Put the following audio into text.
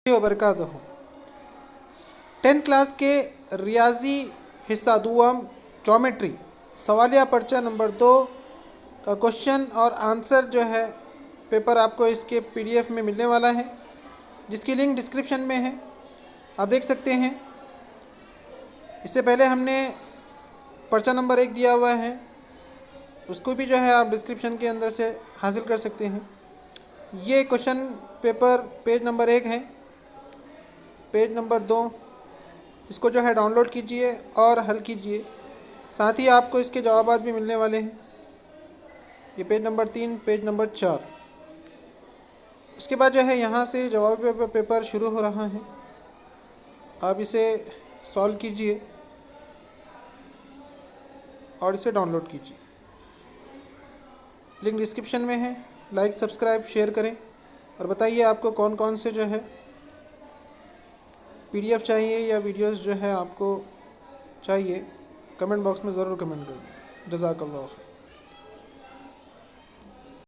वबरकातुहू। 10th class के रियाजी हिस्सा दुआम geometry सवालिया पर्चा नंबर 2 का क्वेश्चन और आंसर जो है पेपर आपको इसके पीडीएफ में मिलने वाला है, जिसकी लिंक डिस्क्रिप्शन में है, आप देख सकते हैं। इससे पहले हमने पर्चा नंबर 1 दिया हुआ है, उसको भी जो है आप डिस्क्रिप्शन के अंदर से हासिल कर सकते हैं। ये क्वेश्चन पेपर पेज नंबर 1 है। पेज नंबर 2 इसको जो है डाउनलोड कीजिए और हल कीजिए, साथ ही आपको इसके जवाब भी मिलने वाले हैं। ये पेज नंबर 3, पेज नंबर 4। उसके बाद जो है यहाँ से जवाब पेपर शुरू हो रहा है, आप इसे सॉल्व कीजिए और इसे डाउनलोड कीजिए। लिंक डिस्क्रिप्शन में है। लाइक, सब्सक्राइब, शेयर करें और बताइए आपको कौन कौन से जो है पीडीएफ चाहिए या वीडियोस जो है आपको चाहिए, कमेंट बॉक्स में ज़रूर कमेंट करें। जज़ाकल्लाह।